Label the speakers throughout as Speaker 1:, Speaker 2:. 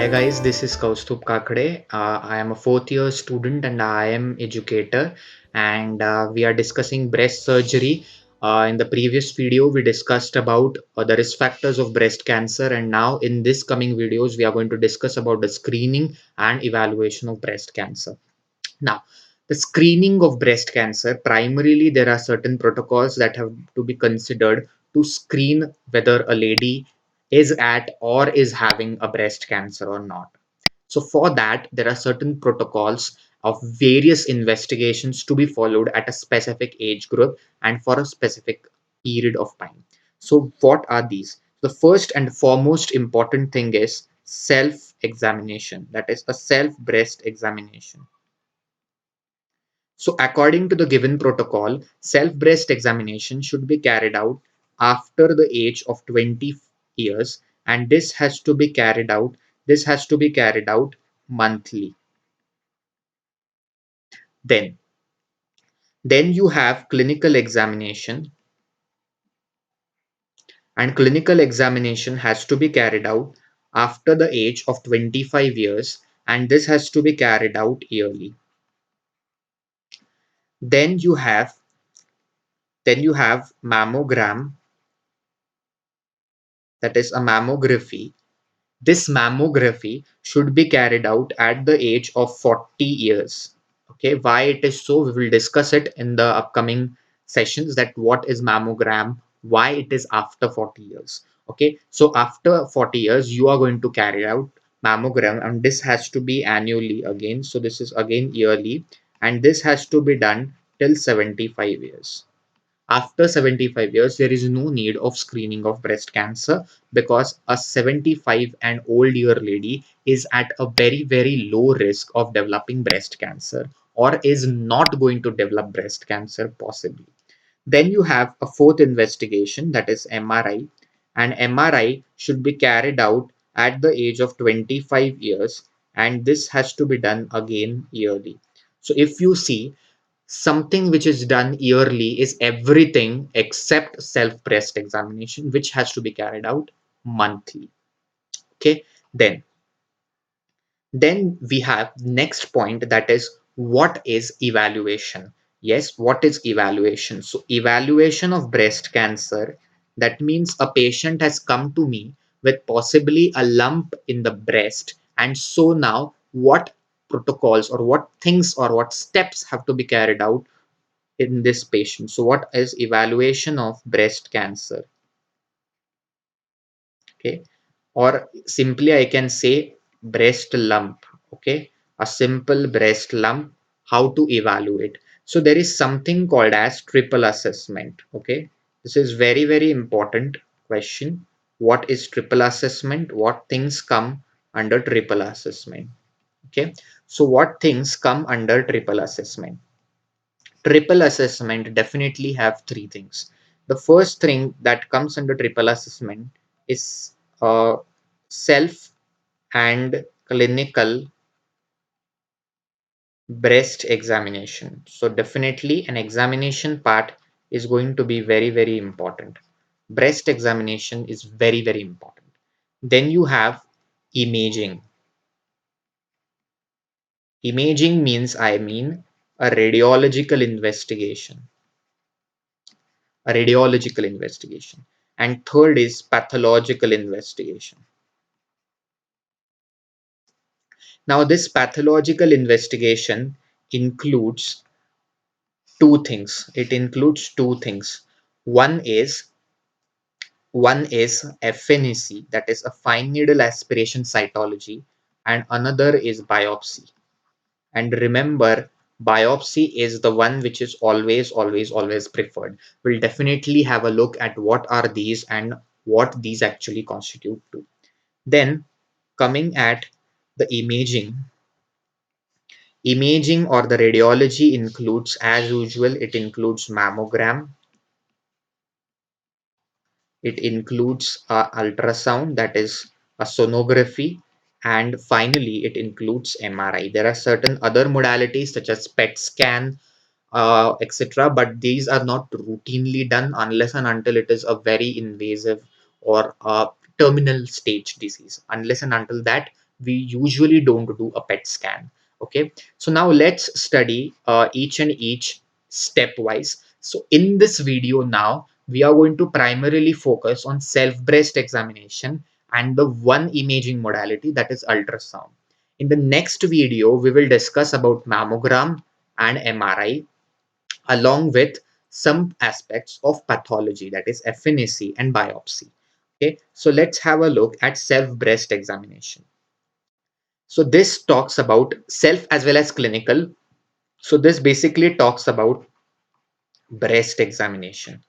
Speaker 1: Hi guys, this is Kaustubh Kakade. I am a fourth year student and I am educator, and we are discussing breast surgery. In the previous video, we discussed about the risk factors of breast cancer, and now in this coming videos, we are going to discuss about the screening and evaluation of breast cancer. Now, the screening of breast cancer, primarily there are certain protocols that have to be considered to screen whether a lady is at or is having a breast cancer or not. So for that, there are certain protocols of various investigations to be followed at a specific age group and for a specific period of time. So what are these? The first and foremost important thing is self-examination, that is a self-breast examination. So according to the given protocol, self-breast examination should be carried out after the age of 20 years, and this has to be carried out monthly. Then then you have clinical examination, and clinical examination has to be carried out after the age of 25 years, and this has to be carried out yearly. Then you have mammogram, that is a mammography. This mammography should be carried out at the age of 40 years. Okay, why it is so, we will discuss it in the upcoming sessions, that what is mammogram, why it is after 40 years. Okay, so after 40 years, you are going to carry out mammogram, and this has to be annually again. So this is again yearly, and this has to be done till 75 years. After 75 years, there is no need of screening of breast cancer, because a 75 and old year lady is at a very, very low risk of developing breast cancer, or is not going to develop breast cancer possibly. Then you have a fourth investigation, that is MRI, and MRI should be carried out at the age of 25 years, and this has to be done again yearly. So if you see, something which is done yearly is everything except self breast examination, which has to be carried out monthly. Okay, then then we have next point, that is what is evaluation. Yes, what is evaluation? So evaluation of breast cancer, that means a patient has come to me with possibly a lump in the breast, and so now what protocols or what things or what steps have to be carried out in this patient. So what is evaluation of breast cancer? Okay, or simply I can say breast lump. Okay, a simple breast lump, how to evaluate. So there is something called as triple assessment. Okay, this is very, very important question. What is triple assessment? What things come under triple assessment? Okay, so what things come under triple assessment? Triple assessment definitely have three things. The first thing that comes under triple assessment is self and clinical breast examination. So definitely an examination part is going to be very, very important. Breast examination is very, very important. Then you have imaging. Imaging means, I mean, a radiological investigation. A radiological investigation. And third is pathological investigation. Now, this pathological investigation includes two things. It includes two things. One is one is FNAC, that is a fine needle aspiration cytology, and another is biopsy. And remember, biopsy is the one which is always, always, always preferred. We'll definitely have a look at what are these and what these actually constitute to. Then coming at the imaging or the radiology includes, as usual, it includes mammogram, it includes ultrasound, that is a sonography, and finally it includes MRI. There are certain other modalities such as PET scan, etc., but these are not routinely done unless and until it is a very invasive or a terminal stage disease. Unless and until that, we usually don't do a PET scan. Okay, so now let's study each and each stepwise. So in this video now, we are going to primarily focus on self-breast examination and the one imaging modality, that is ultrasound. In the next video, we will discuss about mammogram and MRI, along with some aspects of pathology, that is FNAC and biopsy. Okay, so let's have a look at self-breast examination. So this talks about self as well as clinical. So this basically talks about breast examination.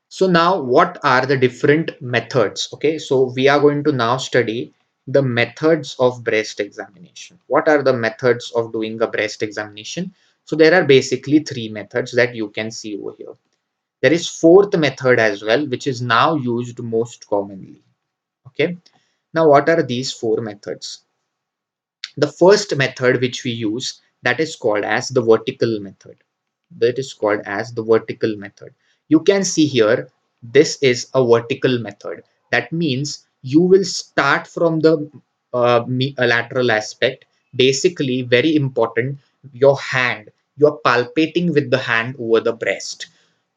Speaker 1: So now what are the different methods? Okay, so we are going to now study the methods of breast examination. What are the methods of doing a breast examination? So there are basically three methods that you can see over here. There is fourth method as well, which is now used most commonly. Okay, now what are these four methods? The first method which we use, that is called as the vertical method. That is called as the vertical method. You can see here, this is a vertical method. That means you will start from the lateral aspect. Basically, very important, your hand, you are palpating with the hand over the breast.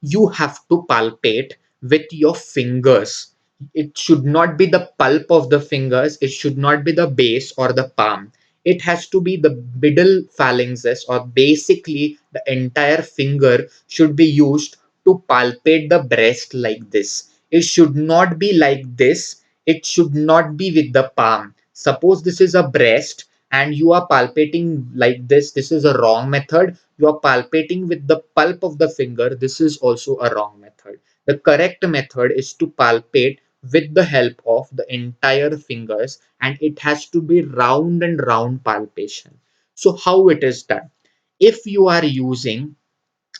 Speaker 1: You have to palpate with your fingers. It should not be the pulp of the fingers, it should not be the base or the palm. It has to be the middle phalanges, or basically the entire finger should be used to palpate the breast like this. It should not be like this. It should not be with the palm. Suppose this is a breast and you are palpating like this is a wrong method. You are palpating with the pulp of the finger. This is also a wrong method. The correct method is to palpate with the help of the entire fingers, and it has to be round and round palpation. So how it is done? If you are using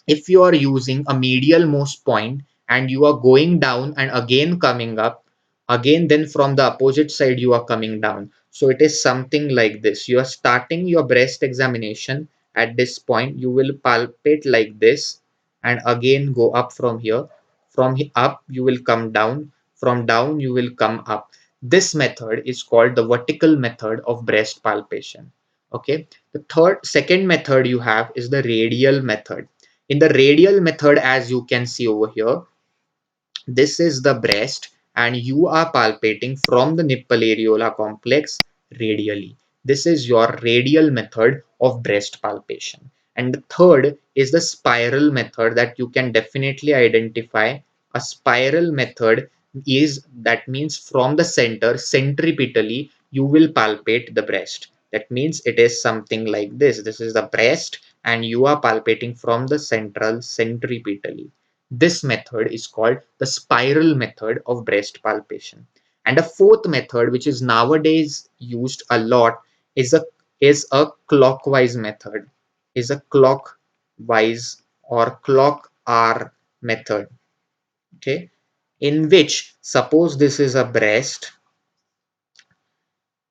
Speaker 1: if you are using a medial most point and you are going down and again coming up, again then from the opposite side you are coming down. So it is something like this. You are starting your breast examination at this point. You will palpate like this and again go up from here. From up you will come down. From down you will come up. This method is called the vertical method of breast palpation. Okay. The second method you have is the radial method. In the radial method, as you can see over here, this is the breast and you are palpating from the nipple areola complex radially. This is your radial method of breast palpation. And the third is the spiral method that you can definitely identify. A spiral method is, that means from the center, centripetally, you will palpate the breast. That means it is something like this. This is the breast and you are palpating from the central centripetally. This method is called the spiral method of breast palpation. And a fourth method, which is nowadays used a lot, is a clockwise method. Is a clockwise or clock R method. Okay, in which suppose this is a breast,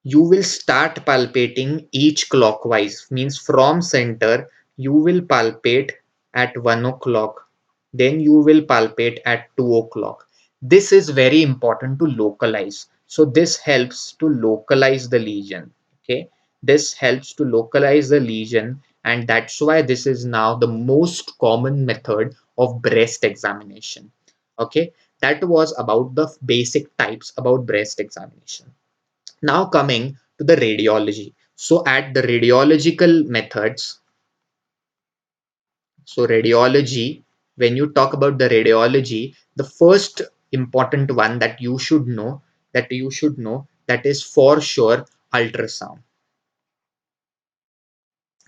Speaker 1: you will start palpating each clockwise, means from center you will palpate at 1 o'clock, then you will palpate at 2 o'clock. This is very important to localize. So this helps to localize the lesion. Okay, this helps to localize the lesion, and that's why this is now the most common method of breast examination. Okay, that was about the basic types about breast examination. Now coming to the radiology. So at the radiological methods, so radiology, when you talk about the radiology, the first important one that is for sure ultrasound.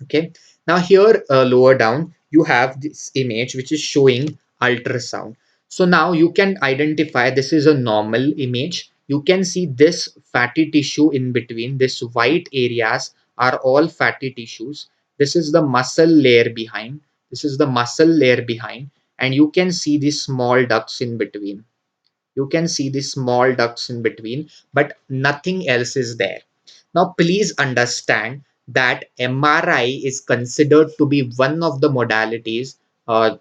Speaker 1: Okay, now here lower down you have this image which is showing ultrasound. So now you can identify this is a normal image. You can see this fatty tissue in between. This white areas are all fatty tissues. This is the muscle layer behind. This is the muscle layer behind, and you can see these small ducts in between. You can see the small ducts in between, but nothing else is there. Now please understand that MRI is considered to be one of the modalities,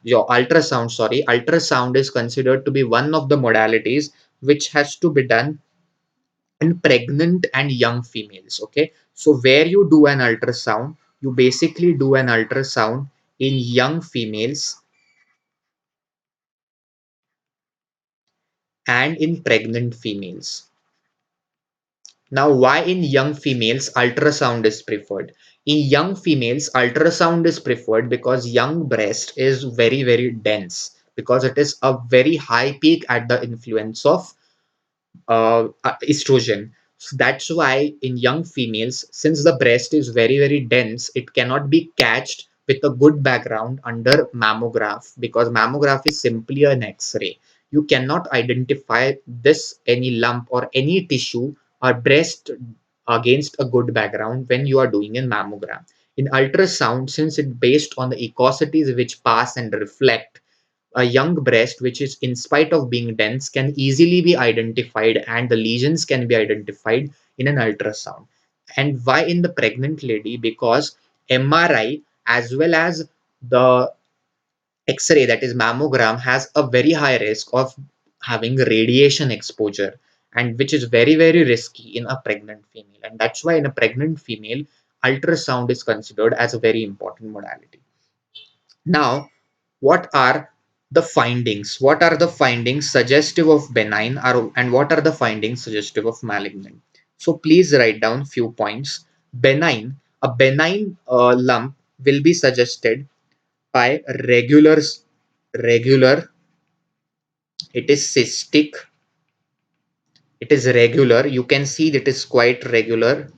Speaker 1: your ultrasound, sorry, ultrasound is considered to be one of the modalities which has to be done in pregnant and young females. Okay, so where you do an ultrasound, you basically do an ultrasound in young females and in pregnant females. Now, why in young females ultrasound is preferred? In young females, ultrasound is preferred because young breast is very, very dense, because it is a very high peak at the influence of estrogen. So that's why in young females, since the breast is very, very dense, it cannot be catched with a good background under mammograph, because mammograph is simply an X-ray. You cannot identify this any lump or any tissue or breast against a good background when you are doing a mammogram. In ultrasound, since it's based on the ecosities which pass and reflect, a young breast, which is in spite of being dense, can easily be identified and the lesions can be identified in an ultrasound. And why in the pregnant lady? Because MRI as well as the X-ray, that is mammogram, has a very high risk of having radiation exposure, and which is very, very risky in a pregnant female. And that's why in a pregnant female, ultrasound is considered as a very important modality. Now, what are the findings? What are the findings suggestive of benign, and what are the findings suggestive of malignant? So please write down few points. Benign, a benign lump will be suggested by regular, it is cystic, it is regular. You can see that it is quite regular.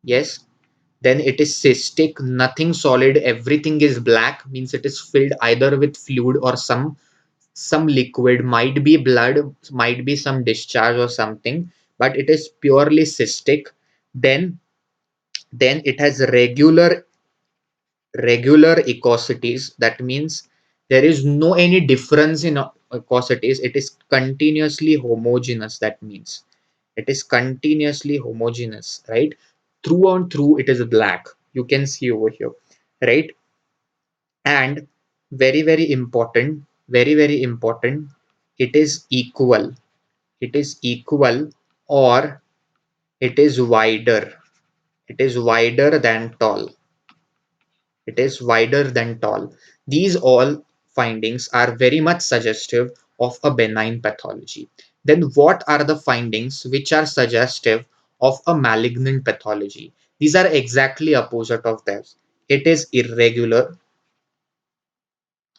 Speaker 1: Yes. Then it is cystic, nothing solid, everything is black, means it is filled either with fluid or some liquid, might be blood, might be some discharge or something, but it is purely cystic. Then then it has regular ecosities. That means there is no any difference in ecosities, it is continuously homogeneous. That means it is continuously homogeneous, right? Through and through it is black, you can see over here, right? And very very important, it is equal, it is equal, or it is wider, it is wider than tall, it is wider than tall. These all findings are very much suggestive of a benign pathology. Then what are the findings which are suggestive of a malignant pathology? These are exactly opposite of this. It is irregular,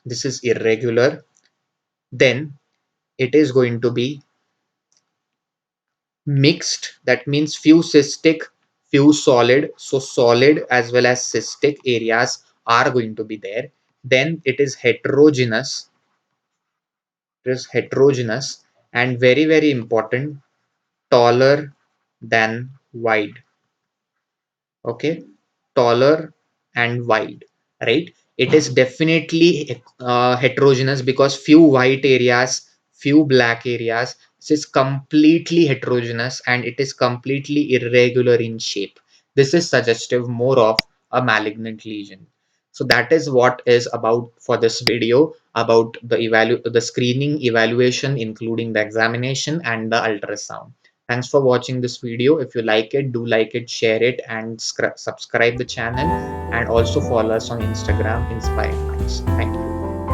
Speaker 1: this is irregular. Then it is going to be mixed, that means few cystic, few solid. So solid as well as cystic areas are going to be there. Then it is heterogeneous, it is heterogeneous, and very very important, taller than wide. Okay, taller and wide, right? It is definitely heterogeneous, because few white areas, few black areas. This is completely heterogeneous and it is completely irregular in shape. This is suggestive more of a malignant lesion. So that is what is about for this video about the screening evaluation, including the examination and the ultrasound. Thanks for watching this video. If you like it, share it, and subscribe the channel, and also follow us on Instagram, Inspiring Minds. Thank you.